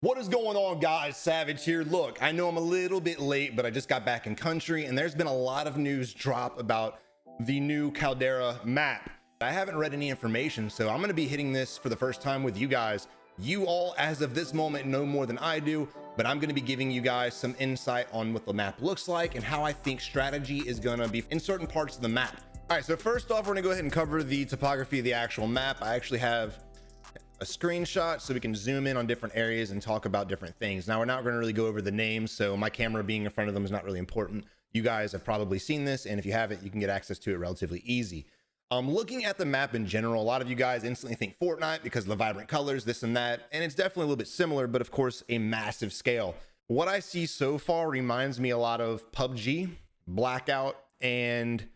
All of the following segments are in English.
What is going on, guys? Savage here. Look, I know I'm a little bit late, but I just got back in country and there's been a lot of news drop about the new Caldera map. I haven't read any information, so I'm going to be hitting this for the first time with you guys. You all, as of this moment, know more than I do, but I'm going to be giving you guys some insight on what the map looks like and how I think strategy is going to be in certain parts of the map. All right, so first off, we're going to go ahead and cover the topography of the actual map. I actually have a screenshot so we can zoom in on different areas and talk about different things. Now, we're not going to really go over the names, so my camera being in front of them is not really important. You guys have probably seen this, and if you haven't, you can get access to it relatively easy. Looking at the map in general, a lot of you guys instantly think Fortnite because of the vibrant colors, this and that, and it's definitely a little bit similar, but of course a massive scale. What I see so far reminds me a lot of PUBG, Blackout, and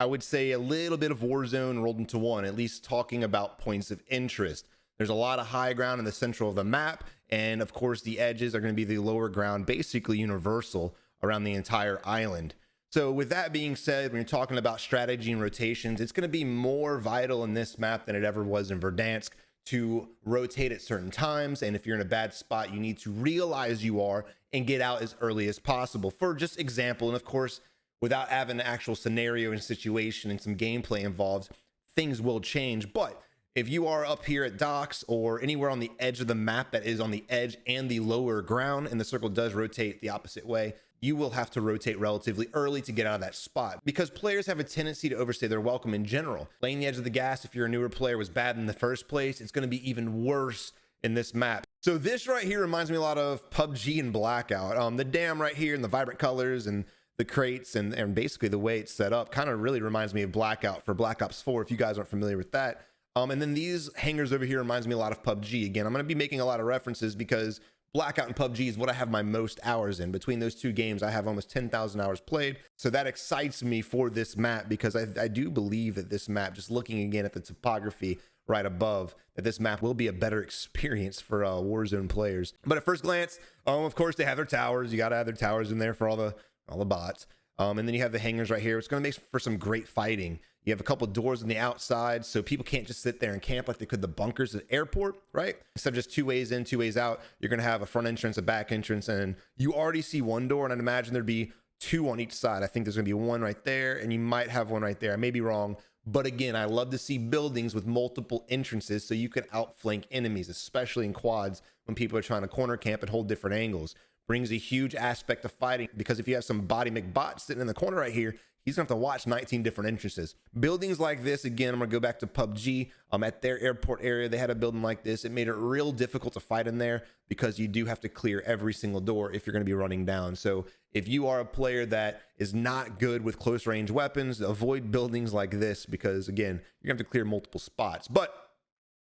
I would say a little bit of Warzone rolled into one, at least talking about points of interest. There's a lot of high ground in the central of the map, and of course the edges are going to be the lower ground, basically universal around the entire island. So with that being said, when you're talking about strategy and rotations, it's going to be more vital in this map than it ever was in Verdansk to rotate at certain times, and if you're in a bad spot, you need to realize you are and get out as early as possible. For just example, and of course without having an actual scenario and situation and some gameplay involved, things will change. But if you are up here at docks or anywhere on the edge of the map that is on the edge and the lower ground, and the circle does rotate the opposite way, you will have to rotate relatively early to get out of that spot, because players have a tendency to overstay their welcome in general. Laying the edge of the gas, if you're a newer player, was bad in the first place. It's going to be even worse in this map. So this right here reminds me a lot of PUBG and Blackout. The dam right here and the vibrant colors and the crates and basically the way it's set up kind of really reminds me of Blackout for Black Ops 4, if you guys aren't familiar with that. And then these hangars over here reminds me a lot of PUBG. Again, I'm going to be making a lot of references because Blackout and PUBG is what I have my most hours in. Between those two games, I have almost 10,000 hours played. So that excites me for this map, because I do believe that this map, just looking again at the topography right above, that this map will be a better experience for Warzone players. But at first glance, of course, they have their towers. You got to have their towers in there for all the bots. And then you have the hangars right here. It's going to make for some great fighting. You have a couple doors on the outside, so people can't just sit there and camp like they could the bunkers at the airport, right? Instead of just two ways in, two ways out, you're going to have a front entrance, a back entrance, and you already see one door, and I'd imagine there'd be two on each side. I think there's going to be one right there, and you might have one right there. I may be wrong, but again, I love to see buildings with multiple entrances so you can outflank enemies, especially in quads when people are trying to corner camp and hold different angles. Brings a huge aspect of fighting, because if you have some body McBot sitting in the corner right here, he's gonna have to watch 19 different entrances. Buildings like this, again, I'm gonna go back to PUBG. At their airport area, they had a building like this. It made it real difficult to fight in there because you do have to clear every single door if you're gonna be running down. So if you are a player that is not good with close range weapons, avoid buildings like this, because again, you're gonna have to clear multiple spots. But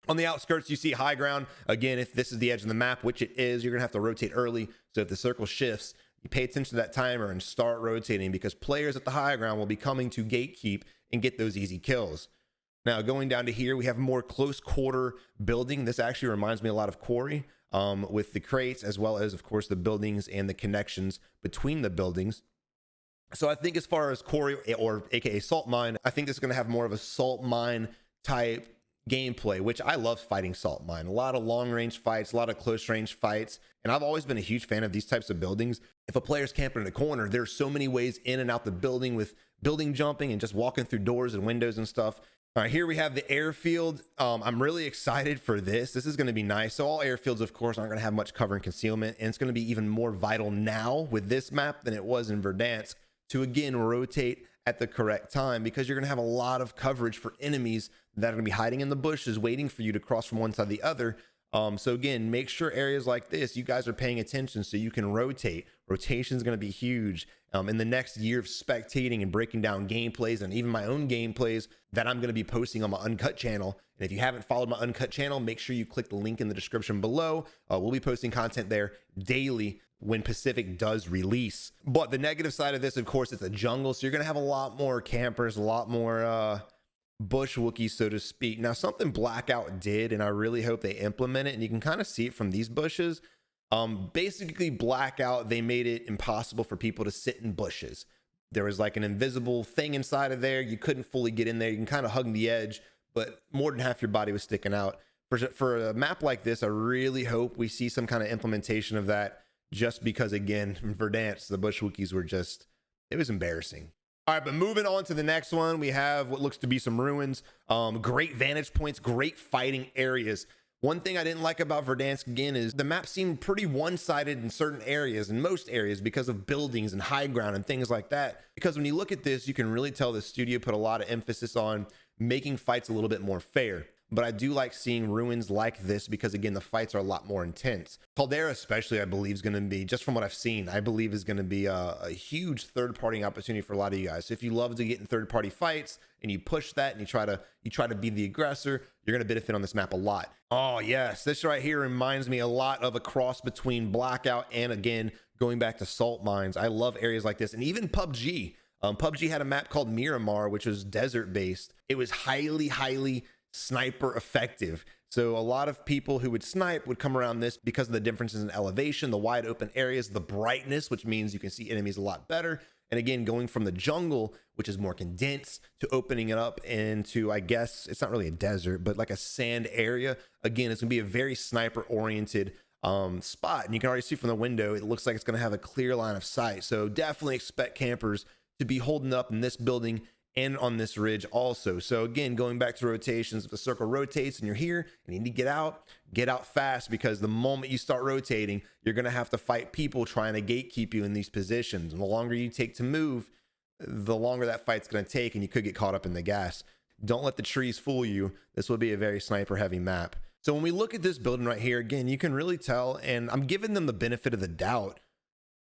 on the outskirts, you see high ground. Again, if this is the edge of the map, which it is, you're gonna have to rotate early. So if the circle shifts, you pay attention to that timer and start rotating, because players at the high ground will be coming to gatekeep and get those easy kills. Now, going down to here, we have a more close quarter building. This actually reminds me a lot of Quarry, with the crates, as well as, of course, the buildings and the connections between the buildings. So I think as far as Quarry, or aka salt mine, I think this is going to have more of a salt mine type gameplay, which I love fighting salt mine. A lot of long range fights, a lot of close range fights, and I've always been a huge fan of these types of buildings. If a player's camping in a corner, there's so many ways in and out the building, with building jumping and just walking through doors and windows and stuff. All right, here we have the airfield. I'm really excited for this. This is going to be nice. So all airfields, of course, aren't going to have much cover and concealment, and it's going to be even more vital now with this map than it was in Verdansk to again rotate at the correct time, because you're going to have a lot of coverage for enemies that are going to be hiding in the bushes waiting for you to cross from one side to the other. So again, make sure areas like this, you guys are paying attention so you can rotate. Rotation is going to be huge in the next year of spectating and breaking down gameplays, and even my own gameplays that I'm going to be posting on my Uncut channel. And if you haven't followed my Uncut channel, make sure you click the link in the description below. We'll be posting content there daily when Pacific does release. But the negative side of this, of course, it's a jungle, so you're going to have a lot more campers, a lot more bush Wookiees, so to speak. Now, something Blackout did, and I really hope they implement it, and you can kind of see it from these bushes. Basically, Blackout, they made it impossible for people to sit in bushes. There was like an invisible thing inside of there. You couldn't fully get in there. You can kind of hug the edge, but more than half your body was sticking out. For a map like this, I really hope we see some kind of implementation of that, just because, again, in Verdansk, the Bushwookies were just, it was embarrassing. All right, but moving on to the next one, we have what looks to be some ruins. Great vantage points, great fighting areas. One thing I didn't like about Verdansk, again, is the map seemed pretty one-sided in certain areas, in most areas, because of buildings and high ground and things like that. Because when you look at this, you can really tell the studio put a lot of emphasis on making fights a little bit more fair. But I do like seeing ruins like this because, again, the fights are a lot more intense. Caldera especially, I believe, is going to be, just from what I've seen, I believe is going to be a huge third-party opportunity for a lot of you guys. So if you love to get in third-party fights and you push that and you try to be the aggressor, you're going to benefit on this map a lot. Oh yes, this right here reminds me a lot of a cross between Blackout and, again, going back to salt mines. I love areas like this, and even PUBG. PUBG had a map called Miramar, which was desert-based. It was highly sniper effective. So a lot of people who would snipe would come around this because of the differences in elevation, the wide open areas, the brightness, which means you can see enemies a lot better. And again, going from the jungle, which is more condensed, to opening it up into, I guess it's not really a desert, but like a sand area. Again, it's gonna be a very sniper oriented spot. And you can already see from the window, it looks like it's gonna have a clear line of sight. So definitely expect campers to be holding up in this building and on this ridge also. So again, going back to rotations, if the circle rotates and you're here and you need to get out fast, because the moment you start rotating, you're going to have to fight people trying to gatekeep you in these positions. And the longer you take to move, the longer that fight's going to take, and you could get caught up in the gas. Don't let the trees fool you. This will be a very sniper heavy map. So when we look at this building right here, again, you can really tell, and I'm giving them the benefit of the doubt,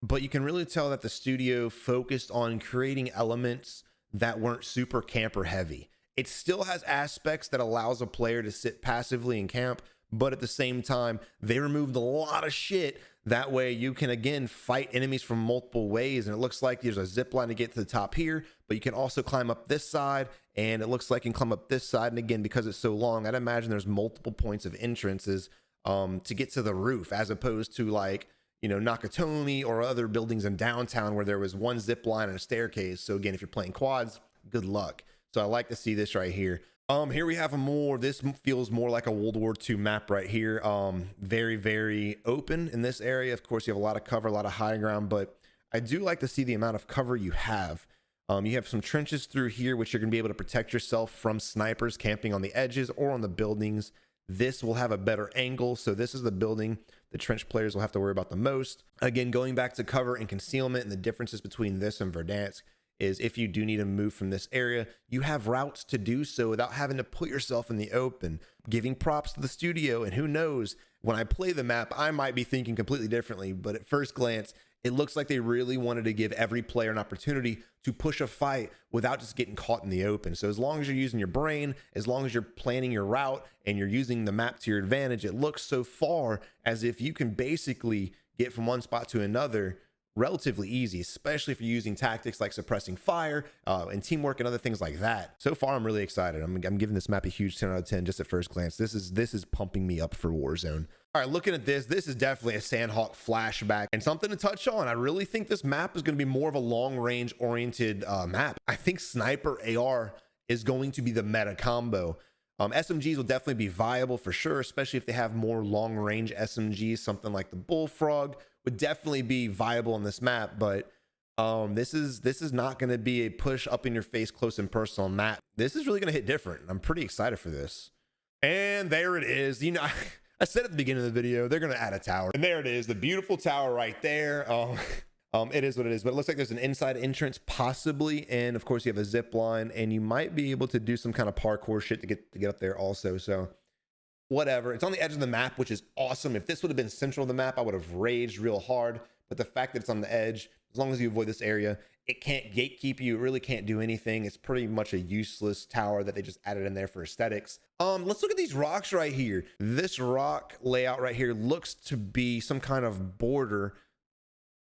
but you can really tell that the studio focused on creating elements that weren't super camper heavy. It still has aspects that allows a player to sit passively and camp, but at the same time, they removed a lot of shit. That way you can, again, fight enemies from multiple ways. And it looks like there's a zip line to get to the top here, but you can also climb up this side, and it looks like you can climb up this side. And again, because it's so long, I'd imagine there's multiple points of entrances to get to the roof, as opposed to, like, you know, Nakatomi or other buildings in downtown where there was one zip line and a staircase. So again, if you're playing quads, good luck. So I like to see this right here. Here we have this feels more like a World War II map right here. Very open in this area. Of course, you have a lot of cover, a lot of high ground, but I do like to see the amount of cover you have. You have some trenches through here, which you're gonna be able to protect yourself from snipers camping on the edges or on the buildings. This will have a better angle. So this is the building the trench players will have to worry about the most. Again, going back to cover and concealment, and the differences between this and Verdansk is, if you do need to move from this area, you have routes to do so without having to put yourself in the open. Giving props to the studio, and who knows, when I play the map, I might be thinking completely differently, but at first glance, it looks like they really wanted to give every player an opportunity to push a fight without just getting caught in the open. So as long as you're using your brain, as long as you're planning your route and you're using the map to your advantage, it looks so far as if you can basically get from one spot to another relatively easy, especially if you're using tactics like suppressing fire and teamwork and other things like that. So far, I'm really excited. I'm giving this map a huge 10 out of 10 just at first glance. This is pumping me up for Warzone. All right, looking at this is definitely a Sandhawk flashback, and something to touch on. I really think this map is going to be more of a long range oriented map. I think sniper AR is going to be the meta combo. SMGs will definitely be viable for sure, especially if they have more long range SMGs. Something like the Bullfrog would definitely be viable on this map, but this is not going to be a push up in your face close and personal map. This is really going to hit different. I'm pretty excited for this. And there it is. You know, I said at the beginning of the video, they're going to add a tower, and there it is, the beautiful tower right there. It is what it is, but it looks like there's an inside entrance possibly, and of course you have a zip line, and you might be able to do some kind of parkour shit to get up there also. So whatever, it's on the edge of the map, which is awesome. If this would have been central of the map, I would have raged real hard, but the fact that it's on the edge, as long as you avoid this area, it can't gatekeep you. It really can't do anything. It's pretty much a useless tower that they just added in there for aesthetics. Let's look at these rocks right here. This rock layout right here looks to be some kind of border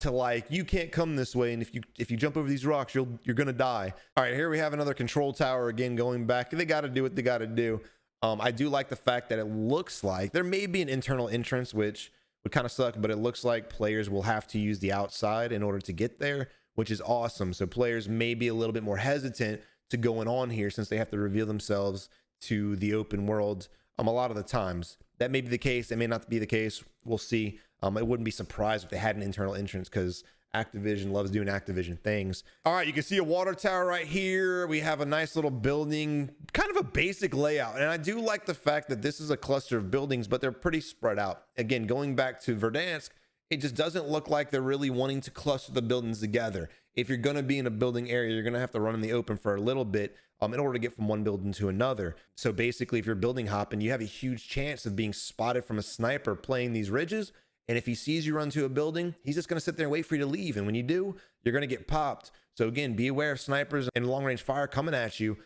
to, like, you can't come this way, and if you jump over these rocks, you're gonna die. All right, here we have another control tower again going back. They got to do what they got to do. I do like the fact that it looks like there may be an internal entrance, which would kind of suck, but it looks like players will have to use the outside in order to get there, which is awesome. So players may be a little bit more hesitant to going on here since they have to reveal themselves to the open world a lot of the times. That may be the case, it may not be the case, we'll see. I wouldn't be surprised if they had an internal entrance, because Activision loves doing Activision things. All right, you can see a water tower right here. We have a nice little building, kind of a basic layout. And I do like the fact that this is a cluster of buildings, but they're pretty spread out. Again, going back to Verdansk, it just doesn't look like they're really wanting to cluster the buildings together. If you're going to be in a building area, you're going to have to run in the open for a little bit in order to get from one building to another. So basically, if you're building hopping, you have a huge chance of being spotted from a sniper playing these ridges. And if he sees you run to a building, he's just going to sit there and wait for you to leave. And when you do, you're going to get popped. So again, be aware of snipers and long range fire coming at you.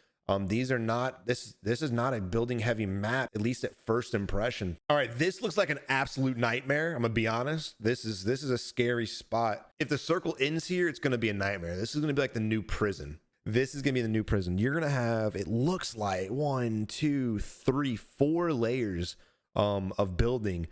These are not, this is not a building heavy map, at least at first impression. All right, this looks like an absolute nightmare. I'm gonna be honest. This is a scary spot. If the circle ends here, it's gonna be a nightmare. This is gonna be like the new prison. This is gonna be the new prison. You're gonna have, it looks like 1, 2, 3, 4 layers of building,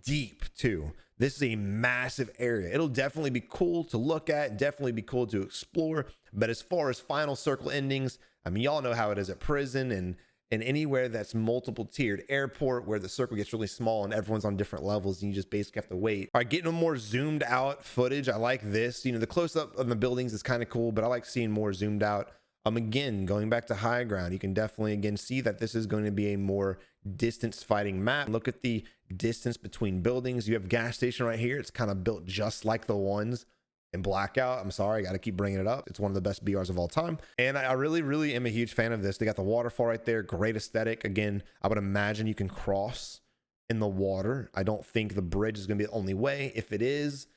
deep too. This is a massive area. It'll definitely be cool to look at, definitely be cool to explore. But as far as final circle endings, I mean, y'all know how it is at prison and anywhere that's multiple tiered, airport where the circle gets really small and everyone's on different levels and you just basically have to wait. All right, getting a more zoomed out footage. I like this. You know, the close up of the buildings is kind of cool, but I like seeing more zoomed out. Again, going back to high ground, you can definitely again see that this is going to be a more distance fighting map. Look at the distance between buildings. You have gas station right here. It's kind of built just like the ones in Blackout. I'm sorry, I got to keep bringing it up. It's one of the best BRs of all time. And I really am a huge fan of this. They got the waterfall right there. Great aesthetic. Again, I would imagine you can cross in the water. I don't think the bridge is going to be the only way. If it is,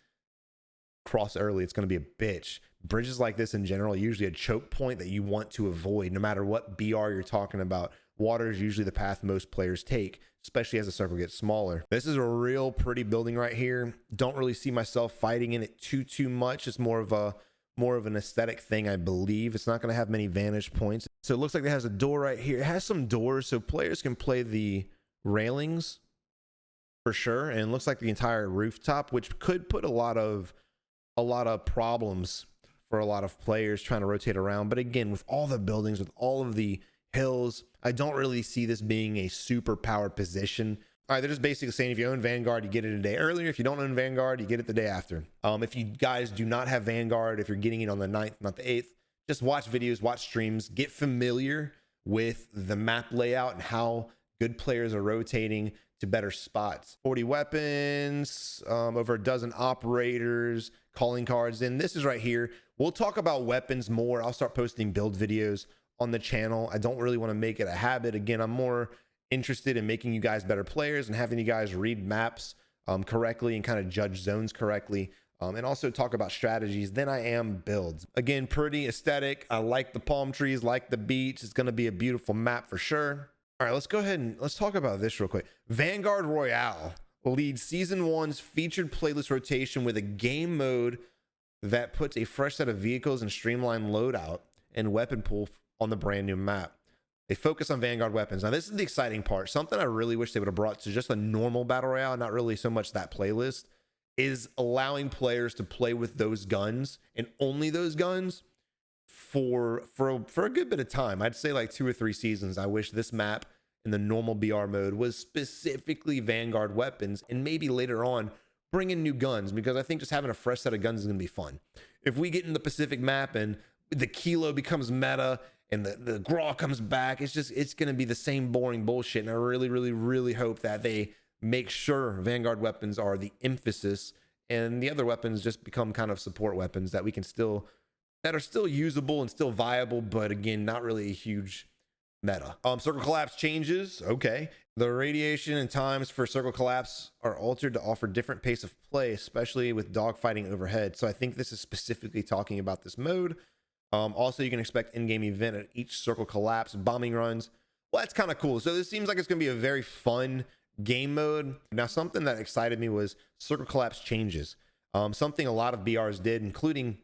cross early. It's going to be a bitch. Bridges like this in general are usually a choke point that you want to avoid no matter what BR you're talking about. Water is usually the path most players take, especially as the circle gets smaller. This is a real pretty building right here. Don't really see myself fighting in it too much. It's more of an aesthetic thing, I believe. It's not going to have many vantage points. So it looks like it has a door right here. It has some doors so players can play the railings for sure. And it looks like the entire rooftop, which could put a lot of problems for a lot of players trying to rotate around. But again, with all the buildings, with all of the hills, I don't really see this being a super powered position. All right, they're just basically saying if you own Vanguard, you get it a day earlier. If you don't own Vanguard, you get it the day after. If you guys do not have Vanguard, if you're getting it on the 9th, not the 8th, just watch videos, watch streams, get familiar with the map layout and how good players are rotating to better spots. 40 weapons, over a dozen operators, calling cards. And this is right here. We'll talk about weapons more. I'll start posting build videos on the channel. I don't really want to make it a habit. Again, I'm more interested in making you guys better players and having you guys read maps correctly and kind of judge zones correctly, and also talk about strategies than I am builds. Again, pretty aesthetic. I like the palm trees, like the beach. It's going to be a beautiful map for sure. All right, let's go ahead and let's talk about this real quick. Vanguard Royale leads season 1's featured playlist rotation with a game mode that puts a fresh set of vehicles and streamlined loadout and weapon pool on the brand new map. They focus on Vanguard weapons. Now, this is the exciting part. Something I really wish they would have brought to just a normal battle royale, not really so much that playlist, is allowing players to play with those guns and only those guns for a good bit of time. I'd say like 2 or 3 seasons. I wish this map in the normal BR mode was specifically Vanguard weapons, and maybe later on bring in new guns, because I think just having a fresh set of guns is going to be fun. If we get in the Pacific map and the Kilo becomes meta and the Graw comes back, it's going to be the same boring bullshit. And I really hope that they make sure Vanguard weapons are the emphasis and the other weapons just become kind of support weapons that we can that are still usable and still viable, but again, not really a huge meta. Circle collapse changes. Okay. The radiation and times for circle collapse are altered to offer different pace of play, especially with dogfighting overhead. So I think this is specifically talking about this mode. Also, you can expect in-game event at each circle collapse, bombing runs. Well, that's kind of cool. So this seems like it's going to be a very fun game mode. Now, something that excited me was circle collapse changes. Something a lot of BRs did, including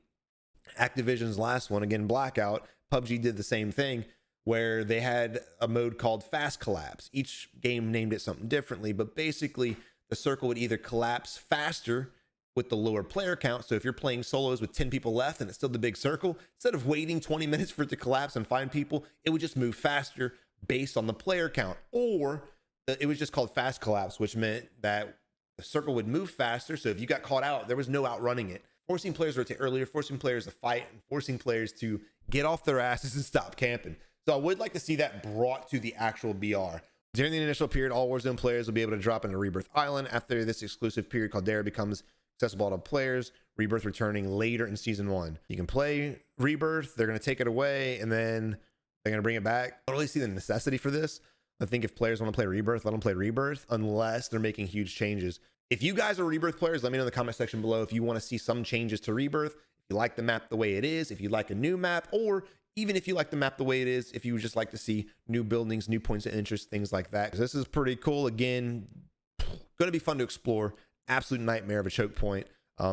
Activision's last one, again, Blackout. PUBG did the same thing, where they had a mode called fast collapse. Each game named it something differently, but basically the circle would either collapse faster with the lower player count. So if you're playing solos with 10 people left and it's still the big circle, instead of waiting 20 minutes for it to collapse and find people, it would just move faster based on the player count. Or it was just called fast collapse, which meant that the circle would move faster. So if you got caught out, there was no outrunning it, forcing players to rotate earlier, forcing players to fight, and forcing players to get off their asses and stop camping. So I would like to see that brought to the actual BR. During the initial period, all Warzone players will be able to drop into Rebirth Island. After this exclusive period, Caldera becomes accessible to players, Rebirth returning later in Season 1. You can play Rebirth, they're going to take it away, and then they're going to bring it back. I don't really see the necessity for this. I think if players want to play Rebirth, let them play Rebirth, unless they're making huge changes. If you guys are Rebirth players, let me know in the comment section below if you want to see some changes to Rebirth, if you like the map the way it is, if you like a new map, or even if you like the map the way it is, if you would just like to see new buildings, new points of interest, things like that. This is pretty cool. Again, going to be fun to explore. Absolute nightmare of a choke point.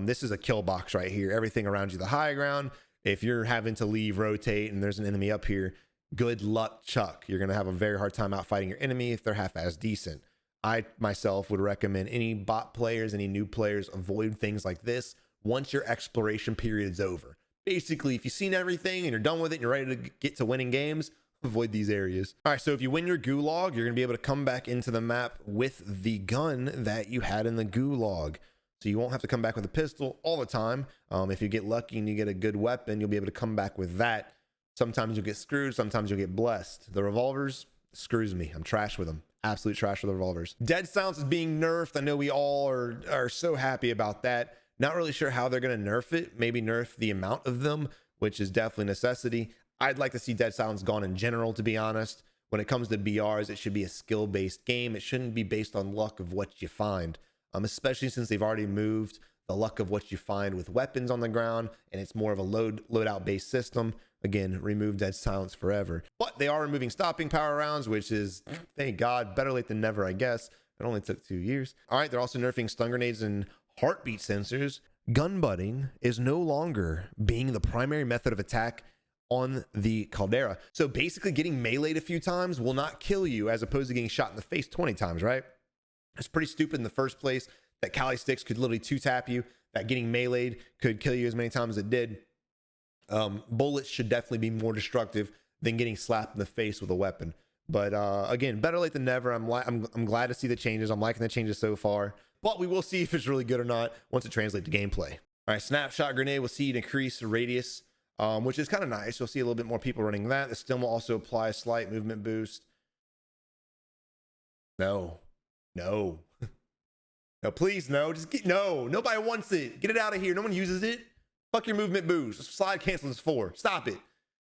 This is a kill box right here. Everything around you, the high ground. If you're having to leave, rotate, and there's an enemy up here, good luck, Chuck. You're going to have a very hard time out fighting your enemy if they're half-as decent. I myself would recommend any bot players, any new players, avoid things like this once your exploration period is over. Basically, if you've seen everything and you're done with it and you're ready to get to winning games, avoid these areas. All right, so if you win your gulag, you're going to be able to come back into the map with the gun that you had in the gulag. So you won't have to come back with a pistol all the time. If you get lucky and you get a good weapon, you'll be able to come back with that. Sometimes you'll get screwed, sometimes you'll get blessed. The revolvers, screws me. I'm trash with them. Absolute trash with the revolvers. Dead silence is being nerfed. I know we all are so happy about that. Not really sure how they're going to nerf it. Maybe nerf the amount of them, which is definitely a necessity. I'd like to see dead silence gone in general, to be honest. When it comes to BRs, it should be a skill-based game. It shouldn't be based on luck of what you find, especially since they've already moved the luck of what you find with weapons on the ground, and it's more of a loadout-based system. Again, remove dead silence forever. But they are removing stopping power rounds, which is, thank God, better late than never, I guess. It only took 2 years. All right, they're also nerfing stun grenades and heartbeat sensors. Gun butting is no longer being the primary method of attack on the Caldera. So basically getting meleeed a few times will not kill you, as opposed to getting shot in the face 20 times, right? It's pretty stupid in the first place that Cali sticks could literally two-tap you, that getting meleeed could kill you as many times as it did. Bullets should definitely be more destructive than getting slapped in the face with a weapon. But again, better late than never. I'm glad to see the changes. I'm liking the changes so far, but we will see if it's really good or not once it translates to gameplay. All right, snapshot grenade will see an increased radius, which is kind of nice. You'll see a little bit more people running that. The stem will also apply a slight movement boost. No, please, no. Just get no. Nobody wants it. Get it out of here. No one uses it. Fuck your movement boost. Slide cancel is for. Stop it.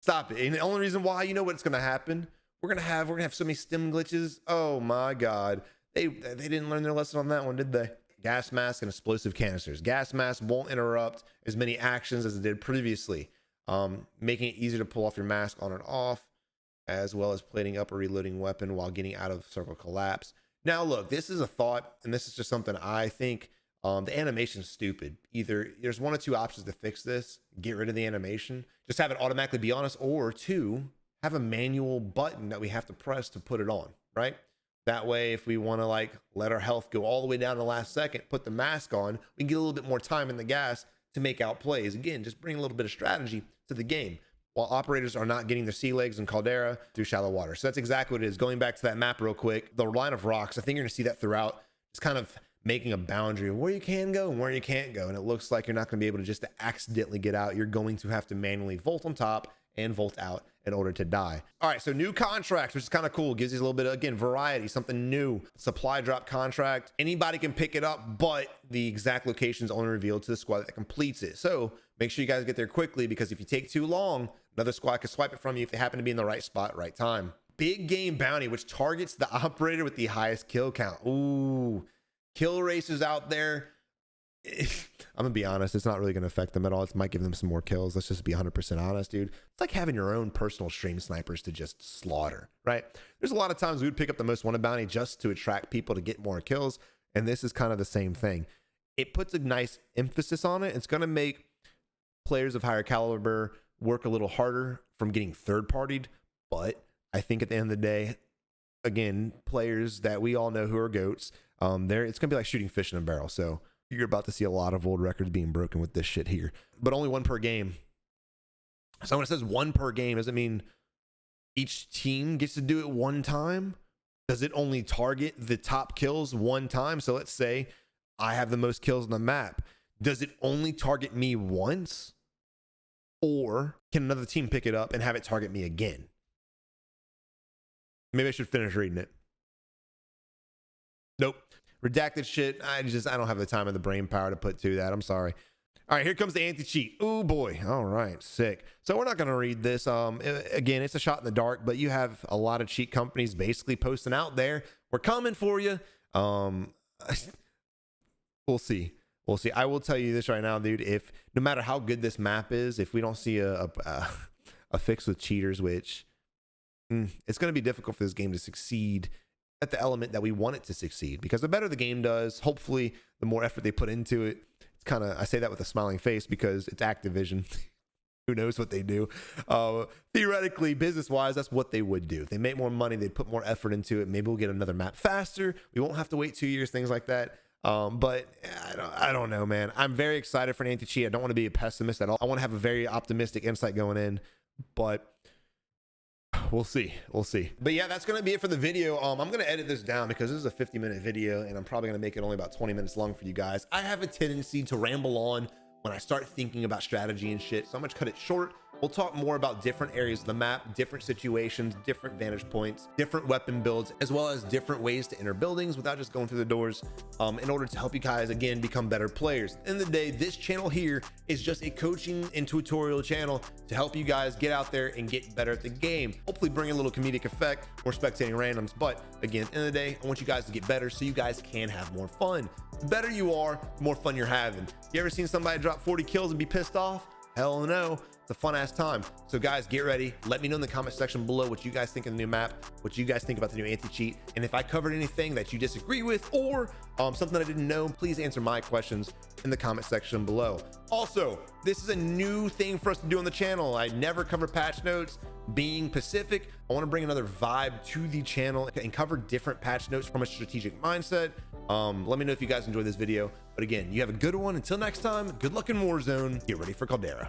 And the only reason why, you know what's gonna happen? We're gonna have so many stem glitches. Oh my God. They didn't learn their lesson on that one, did they? Gas mask and explosive canisters. Gas mask won't interrupt as many actions as it did previously, making it easier to pull off your mask on and off, as well as plating up or reloading weapon while getting out of circle collapse. Now look, this is a thought, and this is just something I think. The animation's stupid. Either there's one or two options to fix this: get rid of the animation, just have it automatically be on us, or two, have a manual button that we have to press to put it on, right? That way, if we want to like let our health go all the way down to the last second, put the mask on, we can get a little bit more time in the gas to make out plays. Again, just bring a little bit of strategy to the game, while operators are not getting their sea legs in Caldera through shallow water. So that's exactly what it is. Going back to that map real quick, the line of rocks, I think you're gonna see that throughout. It's kind of making a boundary of where you can go and where you can't go. And it looks like you're not going to be able to just accidentally get out. You're going to have to manually vault on top and vault out in order to die. All right, so new contracts, which is kind of cool. Gives you a little bit of, again, variety, something new. Supply drop contract. Anybody can pick it up, but the exact location is only revealed to the squad that completes it. So make sure you guys get there quickly, because if you take too long, another squad can swipe it from you if they happen to be in the right spot, right time. Big game bounty, which targets the operator with the highest kill count. Ooh. Kill racers out there, I'm gonna be honest, it's not really gonna affect them at all. It might give them some more kills. Let's just be 100% honest, dude. It's like having your own personal stream snipers to just slaughter, right? There's a lot of times we would pick up the most wanted bounty just to attract people to get more kills, and this is kind of the same thing. It puts a nice emphasis on it. It's gonna make players of higher caliber work a little harder from getting third-partied, but I think at the end of the day, again, players that we all know who are GOATs, it's gonna be like shooting fish in a barrel. So you're about to see a lot of old records being broken with this shit here, but only one per game. So when it says one per game, does it mean each team gets to do it one time, Does it only target the top kills one time? So let's say I have the most kills on the map. Does it only target me once? Or can another team pick it up and have it target me again? Maybe I should finish reading it. Nope. Redacted shit. I don't have the time and the brain power to put to that. I'm sorry. All right, here comes the anti-cheat. Oh boy. All right, sick. So we're not going to read this. Again, it's a shot in the dark, but you have a lot of cheat companies basically posting out there. We're coming for you. We'll see. We'll see. I will tell you this right now, dude. If no matter how good this map is, if we don't see a fix with cheaters, which it's going to be difficult for this game to succeed at the element that we want it to succeed, because the better the game does, hopefully the more effort they put into it. It's kind of, I say that with a smiling face because it's Activision. Who knows what they do? Theoretically, business wise, that's what they would do. If they make more money, they'd put more effort into it. Maybe we'll get another map faster. We won't have to wait 2 years, things like that. But I don't know, man. I'm very excited for an anti-cheat. I don't want to be a pessimist at all. I want to have a very optimistic insight going in, but we'll see. We'll see. But yeah, that's going to be it for the video. I'm going to edit this down because this is a 50-minute video and I'm probably going to make it only about 20 minutes long for you guys. I have a tendency to ramble on when I start thinking about strategy and shit, so I'm going to cut it short. We'll talk more about different areas of the map, different situations, different vantage points, different weapon builds, as well as different ways to enter buildings without just going through the doors, in order to help you guys, again, become better players. At the end of the day, this channel here is just a coaching and tutorial channel to help you guys get out there and get better at the game. Hopefully bring a little comedic effect, more spectating randoms. But again, at the end of the day, I want you guys to get better so you guys can have more fun. The better you are, the more fun you're having. You ever seen somebody drop 40 kills and be pissed off? Hell no. It's a fun ass time. So guys, get ready. Let me know in the comment section below what you guys think of the new map, what you guys think about the new anti-cheat, and if I covered anything that you disagree with or something I didn't know, please answer my questions in the comment section below. Also, this is a new thing for us to do on the channel. I never cover patch notes. Being Pacific, I want to bring another vibe to the channel and cover different patch notes from a strategic mindset. Let me know if you guys enjoyed this video. But again, you have a good one. Until next time, good luck in Warzone. Get ready for Caldera.